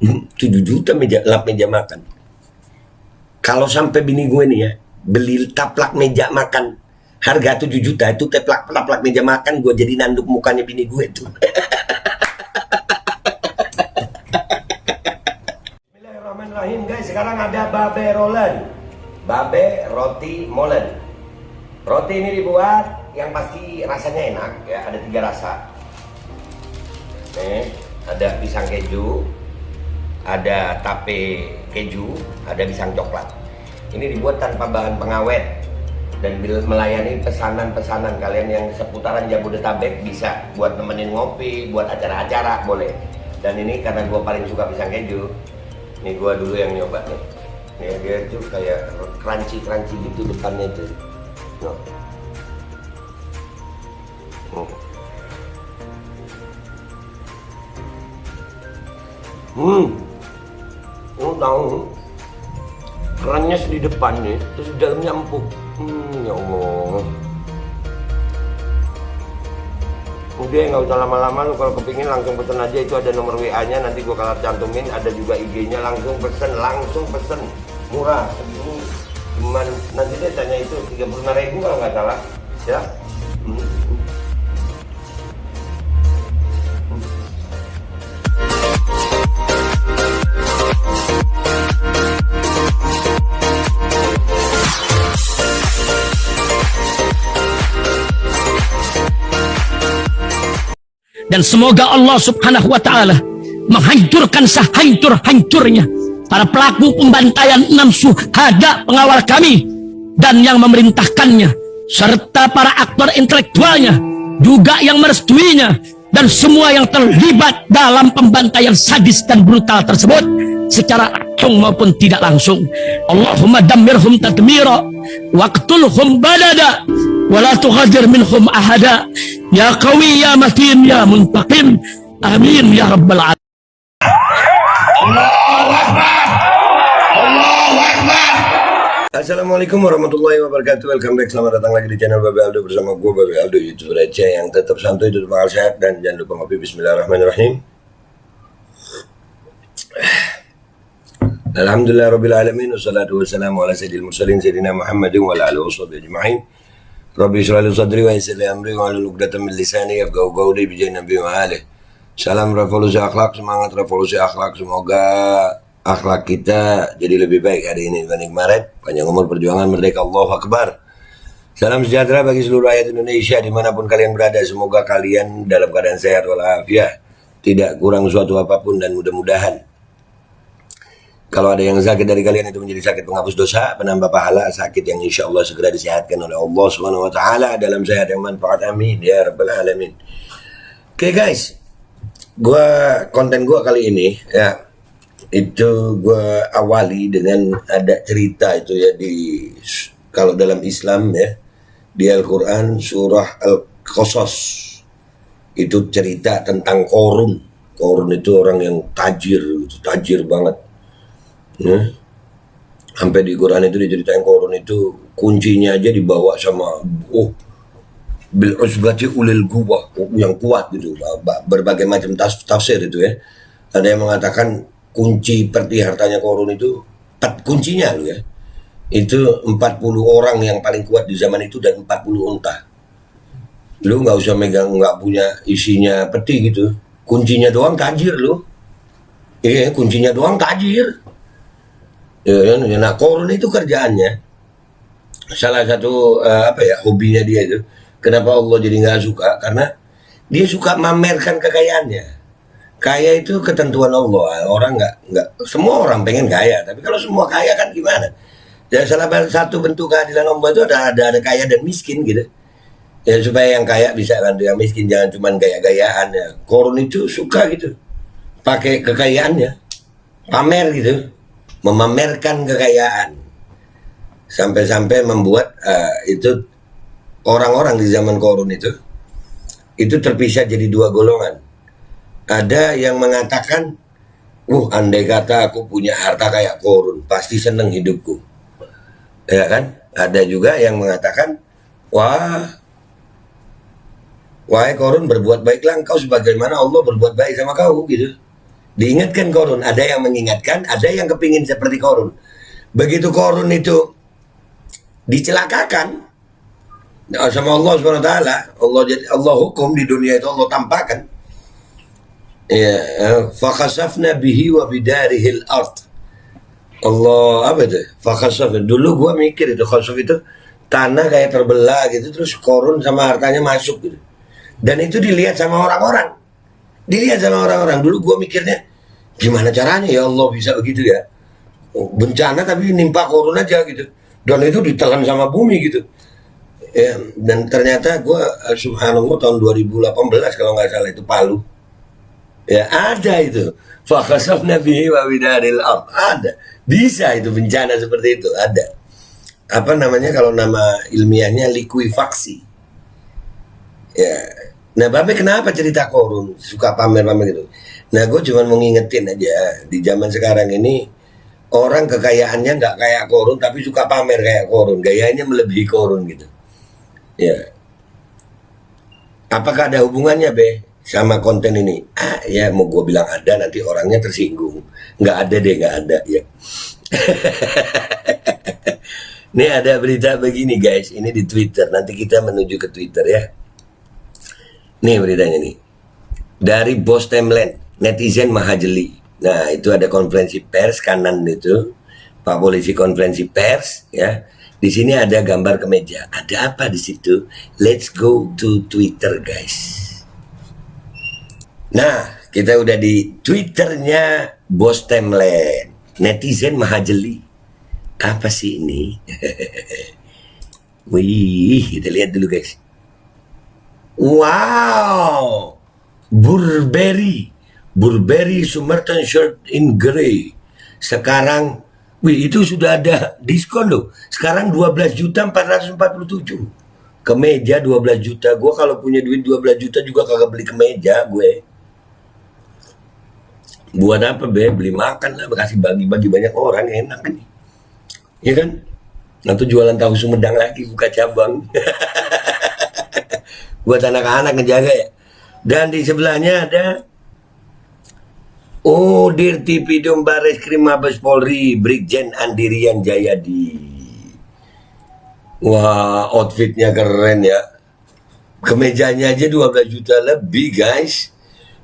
7 juta lap meja makan. Kalau sampai bini gue nih ya beli taplak meja makan harga 7 juta, itu taplak meja makan gue jadi nanduk mukanya bini gue tuh. Bismillahirrahmanirrahim guys, sekarang ada babe rolen, babe roti molen. Roti ini dibuat yang pasti rasanya enak ya, ada 3 rasa. Nih, ada pisang keju, ada tape keju, ada pisang coklat. Ini dibuat tanpa bahan pengawet dan melayani pesanan-pesanan kalian yang seputaran Jabodetabek, bisa buat nemenin ngopi, buat acara-acara boleh. Dan ini karena gue paling suka pisang keju, ini gue dulu yang nyoba nih. Nih dia tuh kayak crunchy gitu depannya tuh. No. Tahu kerannya di depan nih, terus di dalamnya empuk. Ya Allah. Udah nggak usah lama-lama, lu kalau kepingin langsung pesen aja, itu ada nomor WA-nya, nanti gua kalau cantumin, ada juga IG-nya, langsung pesen, murah segini. Cuman nanti dia tanya itu 35.000 kalau nggak salah, ya. Dan semoga Allah subhanahu wa ta'ala menghancurkan sehancur-hancurnya para pelaku pembantaian 6 syuhada pengawal kami dan yang memerintahkannya, serta para aktor intelektualnya juga yang merestuinya, dan semua yang terlibat dalam pembantaian sadis dan brutal tersebut secara langsung maupun tidak langsung. Allahumma dammirhum tadmira waqtulhum badada wala tughadir minhum ahada ya qawi ya matin ya muntaqim, amin ya rabbal alamin. Allahu Akbar, Allahu Akbar. Assalamualaikum warahmatullahi wabarakatuh. Welcome back, selamat datang lagi di channel Babe Aldo bersama gue Babe Aldo, YouTuber receh yang tetap santuy, tetap bakal sehat, dan jangan lupa ngopi. Bismillahirrahmanirrahim. Alhamdulillah rabbil alamin, wassalatu wassalamu ala sayyidil mursalin sayyidina Muhammadin wa ala alihi washabihi ajma'in. Rabbi shrah li sadri wa yassir li amri wa hlul 'uqdatam min lisani yafqahu qawli bi jahi nabi wa alihi. Salam revolusi akhlak, semangat revolusi akhlak. Semoga akhlak kita jadi lebih baik hari ini dibanding kemarin. Panjang umur, perjuangan, merdeka, Allahu Akbar. Salam sejahtera bagi seluruh rakyat Indonesia dimanapun kalian berada. Semoga kalian dalam keadaan sehat walafiat, tidak kurang suatu apapun, dan mudah-mudahan kalau ada yang sakit dari kalian itu menjadi sakit penghapus dosa, penambah pahala, sakit yang insya Allah segera disehatkan oleh Allah Subhanahu Wa Taala dalam sehat yang manfaat, amin ya rabbal alamin. Oke guys, konten gua kali ini ya, itu gua awali dengan ada cerita itu ya, kalau dalam Islam ya, di Al-Quran surah Al-Qasas itu cerita tentang Qarun. Qarun itu orang yang tajir banget. Ya. Sampai di Quran itu diceritain Qarun itu kuncinya aja dibawa sama bil usbati ulil quwwah, yang kuat gitu. Berbagai macam tafsir itu ya. Ada yang mengatakan kunci peti hartanya Qarun itu kuncinya ya, itu 40 orang yang paling kuat di zaman itu dan 40 unta. Lu nggak usah megang, nggak punya isinya peti gitu, kuncinya doang tajir lu. Iya, kuncinya doang tajir. Ya, nah Qarun itu kerjaannya, salah satu hobinya dia itu. Kenapa Allah jadi nggak suka? Karena dia suka mamerkan kekayaannya. Kaya itu ketentuan Allah. Orang nggak semua orang pengen kaya, tapi kalau semua kaya kan gimana? Dan salah satu bentuk keadilan Allah itu ada kaya dan miskin gitu. Ya supaya yang kaya bisa bantu yang miskin, jangan cuma gaya-gayaan ya. Qarun itu suka gitu, pakai kekayaannya, pamer gitu. Memamerkan kekayaan sampai-sampai membuat itu orang-orang di zaman Qarun itu terpisah jadi 2 golongan. Ada yang mengatakan, andai kata aku punya harta kayak Qarun, pasti seneng hidupku, ya kan? Ada juga yang mengatakan, wahai Qarun, berbuat baiklah engkau sebagaimana Allah berbuat baik sama kau gitu. Diingatkan Korun, ada yang mengingatkan, ada yang kepingin seperti Korun. Begitu Korun itu dicelakakan sama Allah SWT, Allah hukum di dunia itu, Allah tampakkan. Ya, fakhasafna bihi wa bidarihil ard. Allah apa itu? Fakhasaf. Dulu gua mikir itu khasaf itu tanah kayak terbelah gitu, terus Korun sama hartanya masuk gitu. Dan itu dilihat sama orang-orang. Dilihat sama orang-orang. Dulu gua mikirnya gimana caranya ya Allah bisa begitu ya? Bencana tapi nimpa Korun aja gitu. Dan itu ditelan sama bumi gitu. Ya, dan ternyata gue subhanallah tahun 2018 kalau nggak salah itu Palu. Ya ada itu. Fakhasafna bihi wa bidaril ard. Ada. Bisa itu bencana seperti itu, ada. Apa namanya kalau nama ilmiahnya likuifaksi. Ya. Nah, Babe kenapa cerita Korun suka pamer-pamer gitu? Nah, gue cuma mau ngingetin aja di zaman sekarang ini orang kekayaannya nggak kayak Korun tapi suka pamer kayak Korun, gayanya melebihi Korun gitu. Ya, apakah ada hubungannya Be sama konten ini? Ya mau gue bilang ada, nanti orangnya tersinggung. Nggak ada deh, nggak ada ya. Ini ada berita begini guys, ini di Twitter. Nanti kita menuju ke Twitter ya. Nih beritanya nih, dari Bos Timeline, netizen Mahajeli. Nah itu ada konferensi pers kanan itu, Pak Polisi konferensi pers ya. Di sini ada gambar kemeja. Ada apa di situ? Let's go to Twitter, guys. Nah, kita udah di Twitternya Bos Timeline. Netizen Mahajeli. Apa sih ini? Wih, kita lihat dulu, guys. Wow, Burberry Summerton shirt in grey. Sekarang wih, itu sudah ada diskon loh. Sekarang 12.447. Kemeja 12 juta. Gue kalau punya duit 12 juta juga kagak beli kemeja gue. Buat apa Be? Beli makan lah, kasih bagi-bagi banyak orang, enak kan. Ya kan? Atau jualan tahu Sumedang lagi, buka cabang. Buat anak-anak ngejaga ya. Dan di sebelahnya ada Dirtipidum Barreskrim Mabes Polri Brigjen Andirian Jayadi. Wah, outfitnya keren ya. Kemejanya aja 12 juta lebih guys.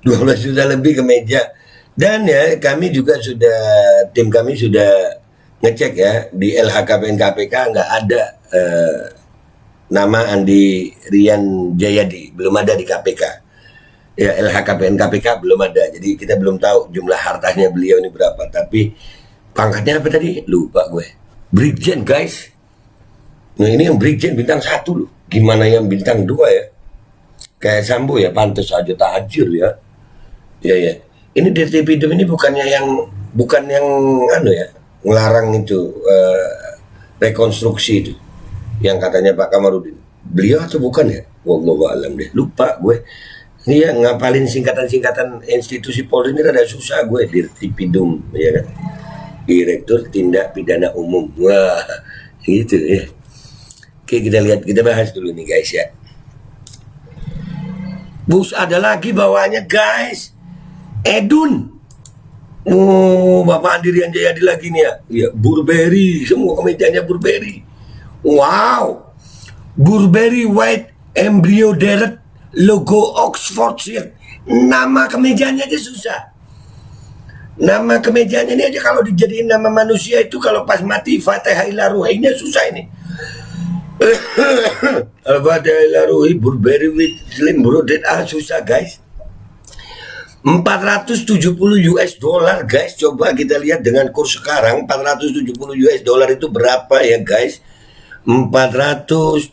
12 juta lebih kemeja. Dan ya kami juga tim kami sudah ngecek ya. Di LHKPN KPK nggak ada nama Andi Rian Jayadi. Belum ada di KPK. Ya LHKPN KPK belum ada, jadi kita belum tahu jumlah hartanya beliau ini berapa. Tapi pangkatnya apa tadi? Lupa gue. Brigjen guys. Nah ini yang Brigjen bintang 1 loh. Gimana yang bintang 2 ya? Kayak Sambo ya, pantas aja tajir ya. Ya. Ini Dirtipidum ini bukan yang anu ya, ngelarang itu rekonstruksi itu. Yang katanya Pak Kamarudin. Beliau atau bukan ya? Wallahu a'lam deh. Lupa gue. Iya, ngapalin singkatan-singkatan institusi Polri ini rada susah gue. Dirtipidum, ya kan? Direktur Tindak Pidana Umum. Wah, gitu ya. Oke, kita bahas dulu nih guys ya. Bus ada lagi bawaannya guys. Edun. Oh, Bapak Andirian Jayadi lagi nih ya. Ya, Burberry, semua kemejanya Burberry. Wow. Burberry White Embryo Deret logo Oxfordshire. Nama kemejanya aja susah. Nama kemejanya ini aja kalau dijadiin nama manusia itu kalau pas mati Fatihah ila ruhinya susah ini. Al-Fatihah ila ruhi Burberry with slim broaded susah guys. 470 US dollar guys. Coba kita lihat dengan kurs sekarang 470 US dollar itu berapa ya guys? 470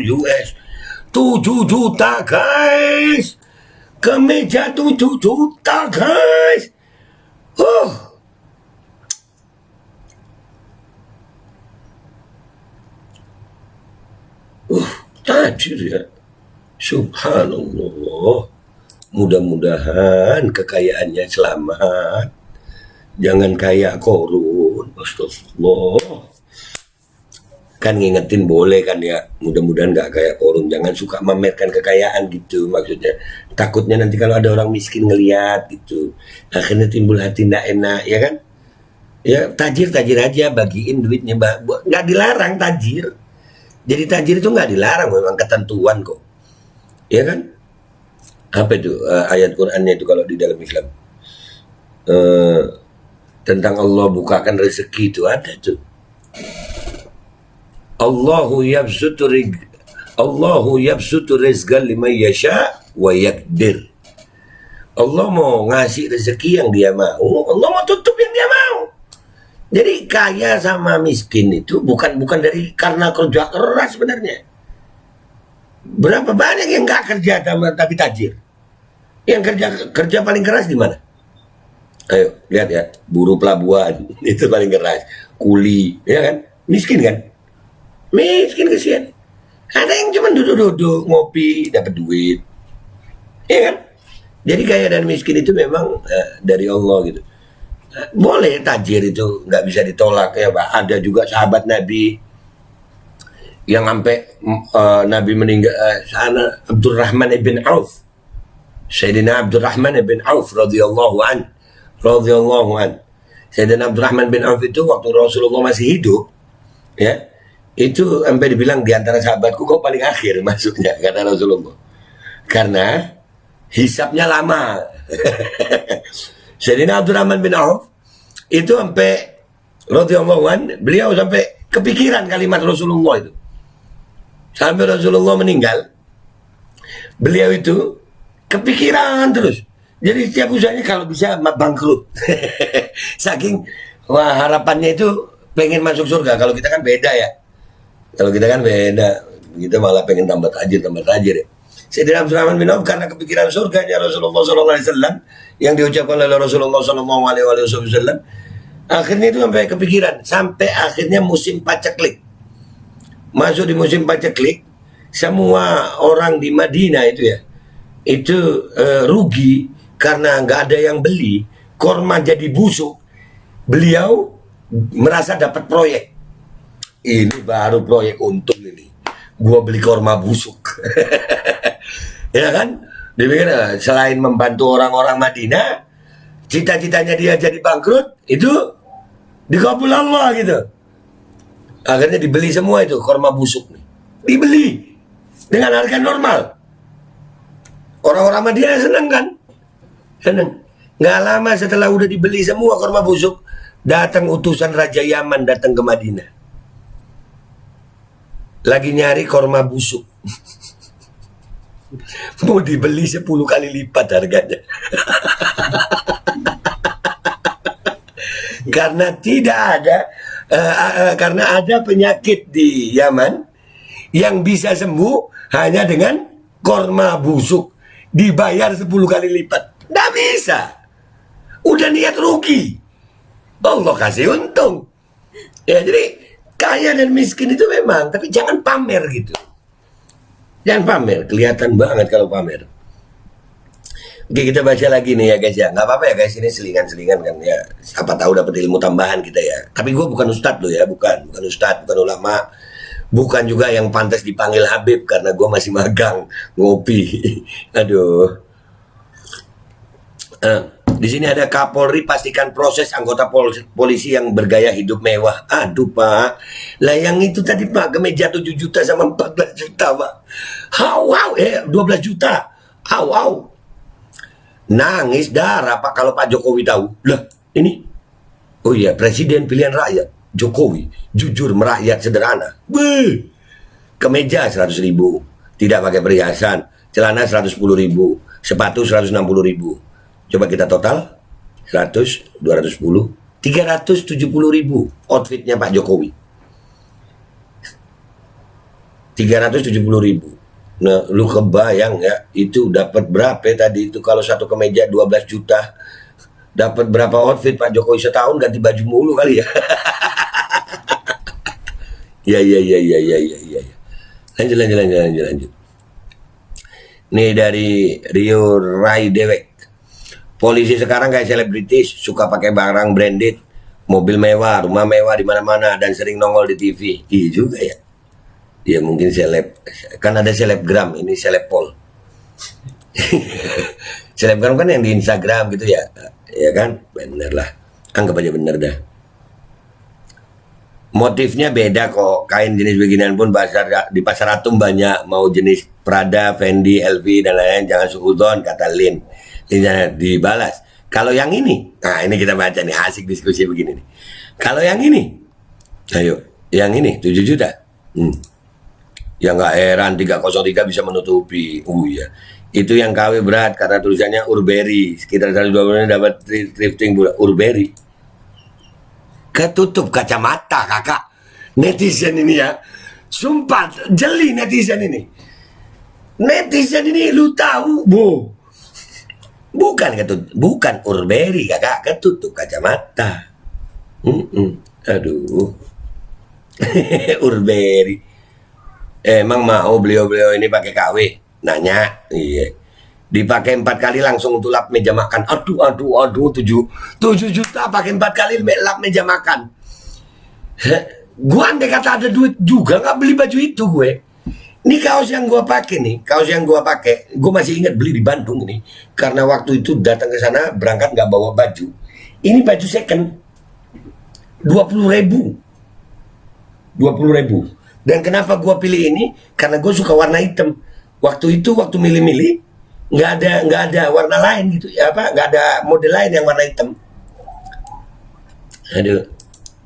US 7 juta guys. Kemeja 7 juta guys. Tajir ya. Subhanallah. Mudah-mudahan kekayaannya selamat. Jangan kayak Korun. Astagfirullah. kan ngingetin boleh kan ya, mudah-mudahan nggak kayak Korun, jangan suka memamerkan kekayaan gitu maksudnya, takutnya nanti kalau ada orang miskin ngeliat gitu akhirnya timbul hati nggak enak ya kan. Ya tajir aja, bagiin duitnya, nggak dilarang tajir, jadi tajir itu nggak dilarang, memang ketentuan kok ya kan. Apa itu ayat Qurannya itu kalau di dalam Islam tentang Allah bukakan rezeki itu ada tuh. Allahu yabsutu rizqan liman yasha wa yakdir. Allah mau ngasih rezeki yang dia mau, Allah mau tutup yang dia mau. Jadi kaya sama miskin itu bukan dari karena kerja keras sebenarnya. Berapa banyak yang nggak kerja tapi tajir? Yang kerja paling keras di mana? Ayo lihat ya, buruh pelabuhan itu paling keras, kuli ya kan, miskin kan? Miskin kesian. Ada yang cuma duduk-duduk ngopi dapat duit, ya kan? Jadi kaya dan miskin itu memang dari Allah gitu. Boleh tajir itu nggak bisa ditolak ya Pak. Ada juga sahabat Nabi yang sampai Nabi meninggal, Abdurrahman ibn Auf, Sayyidina Abdurrahman ibn Auf radhiyallahu an. Sayyidina Abdurrahman bin Auf itu waktu Rasulullah masih hidup ya, itu sampai dibilang di antara sahabatku kau paling akhir masuknya, kata Rasulullah, karena hisapnya lama. Sayyidina Abdurrahman bin Auf itu sampai radhiyallahu an, beliau sampai kepikiran kalimat Rasulullah itu. Sampai Rasulullah meninggal, beliau itu kepikiran terus. Jadi setiap usahanya kalau bisa bangkrut. Saking harapannya itu pengen masuk surga. Kalau kita kan beda ya. Kita malah pengen tambah tajir ya. Sayyidina Abdurrahman bin Auf karena kepikiran surganya Rasulullah SAW yang diucapkan oleh Rasulullah SAW, akhirnya itu sampai kepikiran, sampai akhirnya musim paceklik. Masuk di musim paceklik, semua orang di Madinah itu ya, itu rugi karena nggak ada yang beli, korma jadi busuk. Beliau merasa dapat proyek. Ini baru proyek untung ini. Gua beli korma busuk. Ya kan? Dia pikir selain membantu orang-orang Madinah, cita-citanya dia jadi bangkrut, itu dikabul Allah gitu. Akhirnya dibeli semua itu korma busuk nih. Dibeli dengan harga normal. Orang-orang Madinah senang kan? Senang. Nggak lama setelah udah dibeli semua korma busuk, datang utusan Raja Yaman datang ke Madinah. Lagi nyari korma busuk. Mau dibeli 10 kali lipat harganya. Karena tidak ada karena ada penyakit di Yaman yang bisa sembuh hanya dengan korma busuk, dibayar 10 kali lipat. Nggak bisa. Udah niat rugi, Allah kasih untung. Ya jadi kaya dan miskin itu memang, tapi jangan pamer gitu. Jangan pamer, kelihatan banget kalau pamer. Oke, kita baca lagi nih ya guys ya. Nggak apa-apa ya guys, ini selingan-selingan kan ya. Siapa tahu dapat ilmu tambahan kita ya. Tapi gue bukan ustadz loh ya, bukan ustadz, bukan ulama. Bukan juga yang pantas dipanggil Habib karena gue masih magang ngopi. Aduh. Di sini ada Kapolri pastikan proses anggota polisi yang bergaya hidup mewah. Aduh Pak, lah yang itu tadi Pak, kemeja 7 juta sama 14 juta Pak. Wow, 12 juta. Wow. Nangis darah Pak kalau Pak Jokowi tahu. Lah ini, oh iya, presiden pilihan rakyat Jokowi, jujur, merakyat, sederhana. Beuh. Kemeja 100.000, tidak pakai perhiasan, celana 110.000, sepatu 160.000. Coba kita total 100, 210, 370.000 outfitnya Pak Jokowi. 370.000. Nah, lu kebayang ya, itu dapat berapa tadi itu kalau satu kemeja 12 juta. Dapat berapa outfit Pak Jokowi setahun, ganti baju mulu kali ya. Ya. Lanjut. Nih dari Rio Rai Dewek. Polisi sekarang kayak selebritis, suka pakai barang branded, mobil mewah, rumah mewah di mana-mana dan sering nongol di TV. Iya juga ya. Dia mungkin seleb, kan ada selebgram, ini selebpol. Selebgram kan yang di Instagram gitu ya, ya kan, bener lah, anggap aja bener dah. Motifnya beda kok, kain jenis beginian pun di pasar Atum banyak, mau jenis Prada, Fendi, LV dan lain-lain, jangan suudzon, kata Lin. Linnya dibalas. Kalau yang ini, nah ini kita baca nih, asik diskusi begini nih. Kalau yang ini, ayo, yang ini 7 juta. Ya nggak heran 303 bisa menutupi. Iya. Itu yang KW berat karena tulisannya Urberry. Sekitar 120 dapat thrifting bulan Urberry. Ketutup kacamata kakak. Netizen ini ya. Sumpah jeli netizen ini. Netizen ini lu tahu, Bu. Bukan ketutup, bukan Urberry kakak, ketutup kacamata. Aduh. Urberry. Emang mau beliau-beliau ini pakai KW? Nanya, iya. Dipakai 4 kali langsung untuk lap meja makan. Aduh, 7 juta pakai 4 kali lap meja makan. Gua andai kata ada duit juga nggak beli baju itu gue. Ini kaos yang gua pakai nih, gue masih ingat beli di Bandung nih. Karena waktu itu datang ke sana berangkat nggak bawa baju. Ini baju second, 20.000. Dan kenapa gue pilih ini? Karena gue suka warna hitam. Waktu itu waktu milih-milih nggak ada warna lain gitu ya, nggak ada model lain yang warna hitam. Aduh,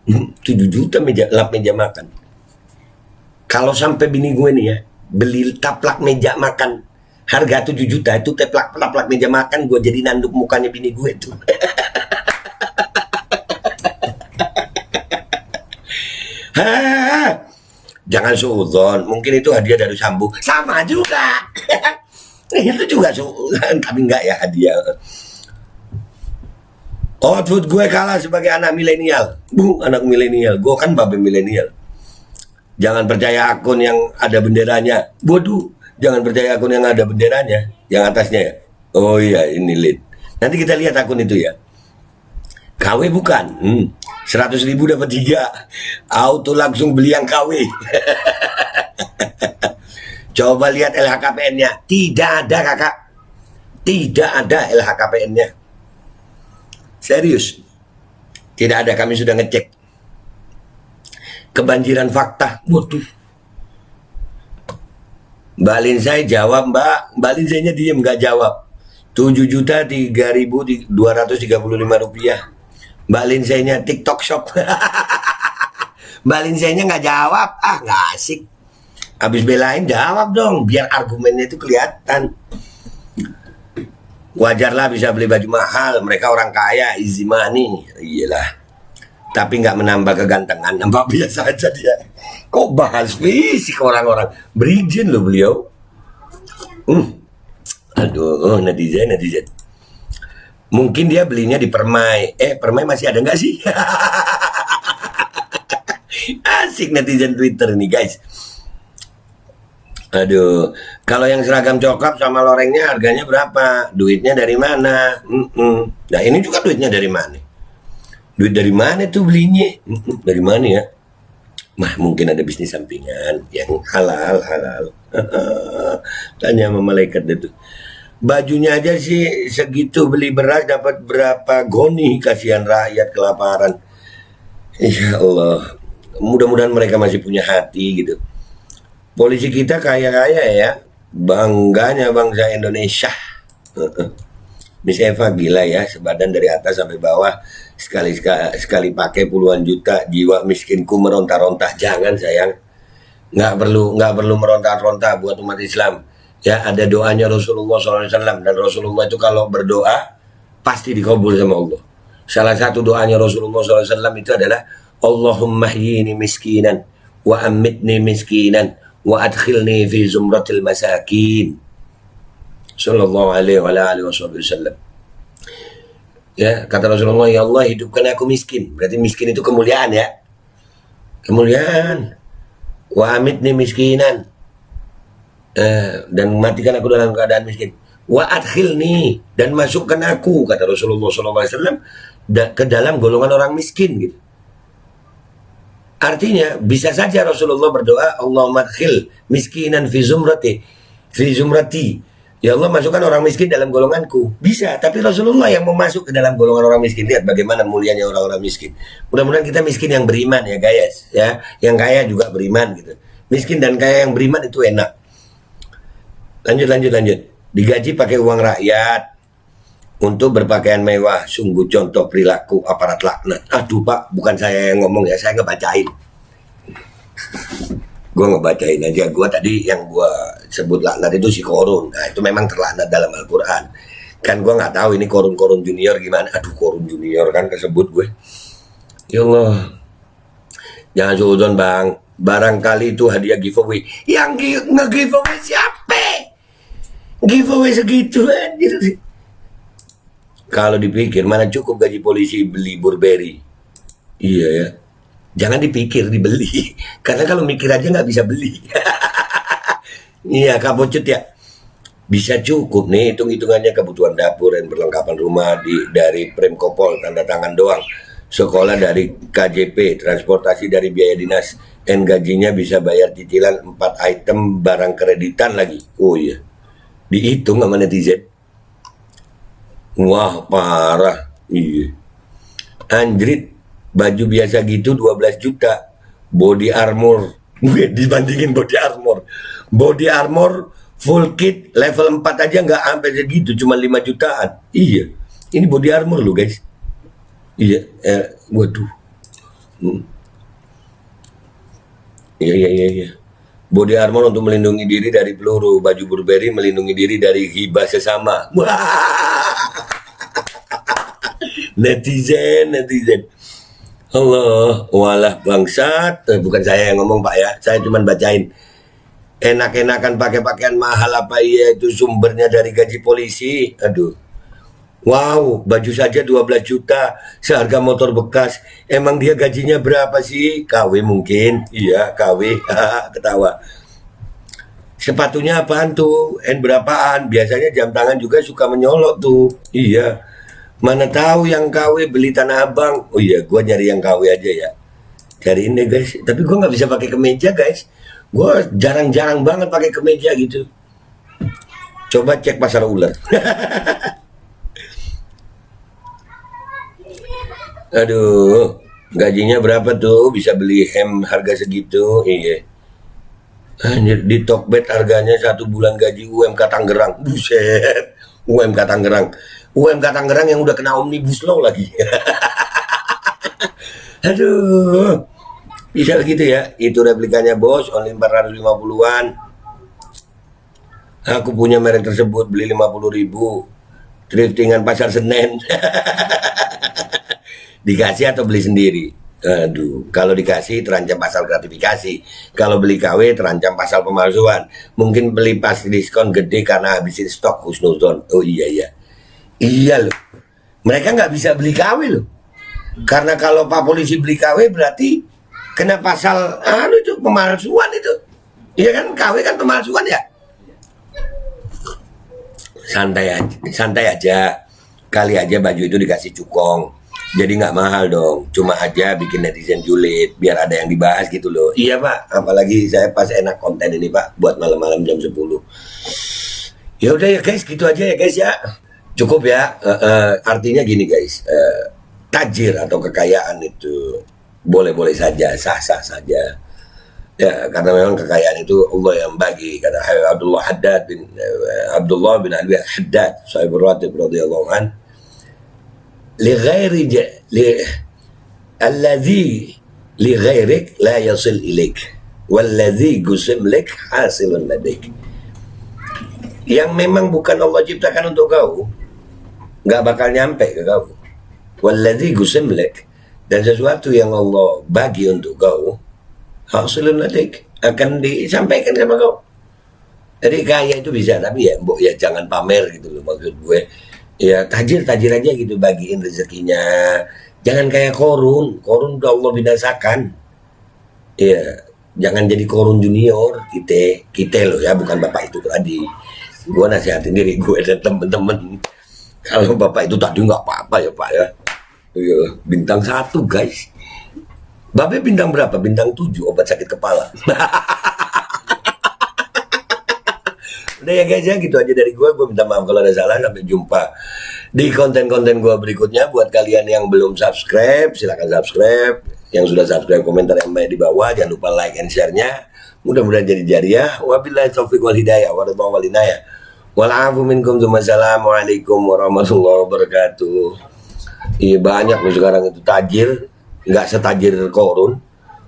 7 juta lap meja makan. Kalau sampai bini gue nih ya beli taplak meja makan harga 7 juta itu taplak meja makan, gue jadi nanduk mukanya bini gue tuh. Jangan suudzon, mungkin itu hadiah dari Sambu. Sama juga. Itu juga suudzon, tapi enggak ya hadiah. Outfit gue kalah sebagai anak milenial. Anak milenial. Gue kan babe milenial. Jangan percaya akun yang ada benderanya. Bodoh. Jangan percaya akun yang ada benderanya. Yang atasnya ya. Oh iya, ini Lin. Nanti kita lihat akun itu ya. KW bukan. 100.000 dapat 3. Auto langsung beli yang KW. Coba lihat LHKPN-nya. Tidak ada kakak. Tidak ada LHKPN-nya. Serius. Tidak ada, kami sudah ngecek. Kebanjiran fakta. Waduh. Mbak Linsai jawab, Mbak Linsainya diem gak jawab. 7.3.235 rupiah. Mbak Linsainya TikTok shop. Mbak Linsainya nggak jawab, nggak asik. Habis belain jawab dong, biar argumennya itu kelihatan. Wajarlah bisa beli baju mahal, mereka orang kaya, easy money, iyalah. Tapi nggak menambah kegantengan, nambah biasa aja dia. Kok bahas fisik orang-orang, berizin loh beliau. Aduh, netizen. Mungkin dia belinya di Permai. Permai masih ada nggak sih? Asik netizen Twitter nih guys. Aduh, kalau yang seragam coklat sama lorengnya harganya berapa? Duitnya dari mana? Nah ini juga duitnya dari mana? Duit dari mana tuh belinya? Dari mana ya? Mungkin ada bisnis sampingan yang halal. Tanya sama malaikat itu. Bajunya aja sih segitu, beli beras dapat berapa goni, kasihan rakyat kelaparan. Ya Allah, mudah-mudahan mereka masih punya hati gitu. Polisi kita kaya-kaya ya, bangganya bangsa Indonesia. Miss Eva gila ya, sebadan dari atas sampai bawah, sekali pakai puluhan juta, jiwa miskinku meronta-ronta. Jangan sayang, nggak perlu meronta-ronta buat umat Islam. Ya, ada doanya Rasulullah SAW, dan Rasulullah itu kalau berdoa pasti dikabul sama Allah. Salah satu doanya Rasulullah SAW itu adalah Allahumma hyini miskinan wa amitni miskinan wa adkhilni fi zumratil masakin. Sallallahu alaihi wasallam. Ya, kata Rasulullah, ya Allah hidupkan aku miskin. Berarti miskin itu kemuliaan ya. Kemuliaan. Wa amitni miskinan. Dan matikan aku dalam keadaan miskin. Wa adkhilni, dan masukkan aku, kata Rasulullah SAW, ke dalam golongan orang miskin gitu. Artinya bisa saja Rasulullah berdoa, Allahumma adkhil miskinan fi zumrati. Ya Allah, masukkan orang miskin dalam golonganku. Bisa, tapi Rasulullah yang mau masuk ke dalam golongan orang miskin. Lihat bagaimana mulianya orang-orang miskin. Mudah-mudahan kita miskin yang beriman ya guys, ya. Yang kaya juga beriman gitu. Miskin dan kaya yang beriman itu enak. Lanjut. Digaji pakai uang rakyat untuk berpakaian mewah. Sungguh contoh perilaku aparat laknat. Aduh Pak, bukan saya yang ngomong ya, saya ngebacain. Gue ngebacain aja. Gue tadi yang gue sebut laknat itu si Korun. Nah itu memang terlaknat dalam Al-Quran. Kan gue nggak tahu ini Korun junior gimana. Aduh, Korun junior kan kesebut gue. Ya Allah, jangan suudon bang. Barangkali itu hadiah giveaway. Yang nge-giveaway siapa? Giveaway segitu anjir. Kalau dipikir mana cukup gaji polisi beli Burberry. Iya ya. Jangan dipikir dibeli. Karena kalau mikir aja nggak bisa beli. Iya kapocut ya. Bisa cukup nih hitung-hitungannya kebutuhan dapur dan perlengkapan rumah dari Premkopol tanda tangan doang. Sekolah dari KJP, transportasi dari biaya dinas. Dan gajinya bisa bayar cicilan 4 item barang kreditan lagi. Oh iya. Dihitung sama netizen. Wah parah. Iya. Anjrit. Baju biasa gitu 12 juta. Body armor. Dibandingin body armor. Body armor full kit level 4 aja nggak sampai segitu. Cuma 5 jutaan. Iya. Ini body armor loh guys. Iya. Waduh. Iya. Body armor untuk melindungi diri dari peluru. Baju Burberry melindungi diri dari hibah sesama. Wah. Netizen. Allah, walah bangsat. Bukan saya yang ngomong Pak ya, saya cuma bacain. Enak-enakan pakai pakaian mahal apa iya itu sumbernya dari gaji polisi. Aduh. Wow, baju saja 12 juta, seharga motor bekas. Emang dia gajinya berapa sih? KW mungkin. Iya, KW. Ketawa. Sepatunya apaan tuh? Berapaan? Biasanya jam tangan juga suka menyolok tuh. Iya. Mana tahu yang KW beli Tanah Abang. Oh iya, gue nyari yang KW aja ya. Cari ini guys. Tapi gue nggak bisa pakai kemeja guys. Gue jarang-jarang banget pakai kemeja gitu. Coba cek pasar ular. Aduh, gajinya berapa tuh? Bisa beli hem harga segitu? Iya. Anjir, di Tokbed harganya 1 bulan gaji UMK Tangerang. Buset. UMK Tangerang yang udah kena Omnibus Law lagi. Aduh. Bisa begitu ya. Itu replikanya bos, only 450-an. Aku punya merek tersebut, beli 50.000. Thriftingan pasar Senen. Dikasih atau beli sendiri? Aduh, kalau dikasih terancam pasal gratifikasi. Kalau beli KW terancam pasal pemalsuan. Mungkin beli pas diskon gede karena habisin stok husnuzon. Oh iya. Iya loh. Mereka nggak bisa beli KW loh. Karena kalau Pak Polisi beli KW berarti kena pasal itu pemalsuan itu. Iya kan, KW kan pemalsuan ya. Santai aja. Kali aja baju itu dikasih cukong. Jadi nggak mahal dong. Cuma aja bikin netizen julid biar ada yang dibahas gitu loh. Iya Pak, apalagi saya pas enak konten ini Pak buat malam-malam jam 10. Ya udah ya guys, gitu aja ya guys ya. Cukup ya. Artinya gini guys, tajir atau kekayaan itu boleh-boleh saja, sah-sah saja. Ya, karena memang kekayaan itu Allah yang bagi. Kata Abdullah bin Abi Haddad, Sahibul Ratib radhiyallahu an, alladhi li ghairik la yasil ilaik walladhi gusim lek hasilun ladaik. Yang memang bukan Allah ciptakan untuk kau nggak bakal nyampe ke kau. Walladzi gusimlek, dan sesuatu yang Allah bagi untuk kau hasilun ladaik akan disampaikan sama kau. Jadi kaya itu bisa, tapi ya mbok ya jangan pamer gitu loh maksud gue. Ya tajir aja gitu, bagiin rezekinya. Jangan kayak korun udah Allah binasakan. Ya jangan jadi korun junior kita loh ya, bukan bapak itu tadi. Gue nasihatin diri gue dan temen-temen, kalau bapak itu tadi nggak apa-apa ya Pak ya, Iya, bintang 1 guys. Babe bintang berapa? Bintang 7, obat sakit kepala. Udah ya guys ya, gitu aja dari gue minta maaf kalau ada salah. Sampai jumpa di konten-konten gue berikutnya. Buat kalian yang belum subscribe, silahkan subscribe. Yang sudah subscribe, komentar yang baik di bawah. Jangan lupa like and share-nya. Mudah-mudahan jadi jariah. Wabillahi taufiq wal hidayah. Warahmatullahi wabarakatuh. Walafu minkum. Wassalamualaikum warahmatullahi wabarakatuh. Iya banyak loh sekarang itu tajir. Nggak setajir Korun.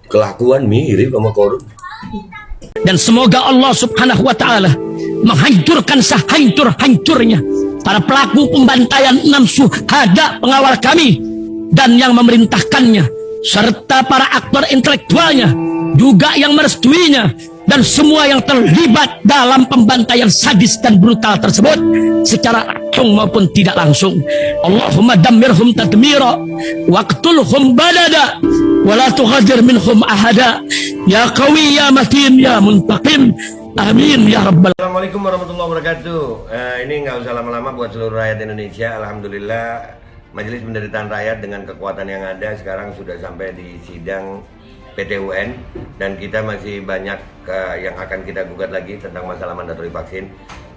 Kelakuan mirip sama Korun. Dan semoga Allah subhanahu wa ta'ala menghancurkan sehancur-hancurnya para pelaku pembantaian 6 syuhada pengawal kami dan yang memerintahkannya, serta para aktor intelektualnya juga yang merestuinya, dan semua yang terlibat dalam pembantaian sadis dan brutal tersebut secara langsung maupun tidak langsung. Allahumma dammirhum tadmira waqtulhum badada wala tughadir minhum ahada ya qawi ya matin ya muntaqim amin ya rabbal. Assalamualaikum warahmatullahi wabarakatuh. Ini nggak usah lama-lama buat seluruh rakyat Indonesia. Alhamdulillah Majelis Penderitaan Rakyat dengan kekuatan yang ada sekarang sudah sampai di sidang PT UN, dan kita masih banyak yang akan kita gugat lagi tentang masalah mandatori vaksin.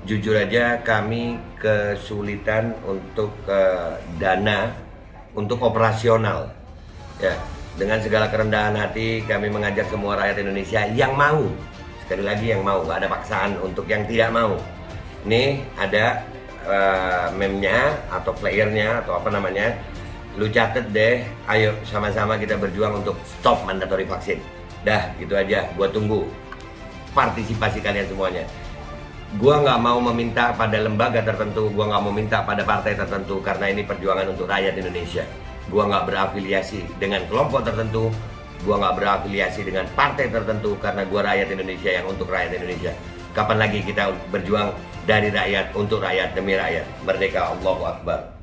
Jujur aja kami kesulitan untuk dana untuk operasional. Ya, dengan segala kerendahan hati kami mengajak semua rakyat Indonesia yang mau, sekali lagi yang mau, gak ada paksaan untuk yang tidak mau. Nih ada meme-nya atau flyernya atau apa namanya. Lu catet deh, ayo sama-sama kita berjuang untuk stop mandatori vaksin. Dah, gitu aja, gua tunggu partisipasi kalian semuanya. Gua nggak mau meminta pada lembaga tertentu, gua nggak mau minta pada partai tertentu, karena ini perjuangan untuk rakyat Indonesia. Gua nggak berafiliasi dengan kelompok tertentu, gua nggak berafiliasi dengan partai tertentu, karena gua rakyat Indonesia yang untuk rakyat Indonesia. Kapan lagi kita berjuang dari rakyat, untuk rakyat, demi rakyat. Merdeka, Allahu Akbar.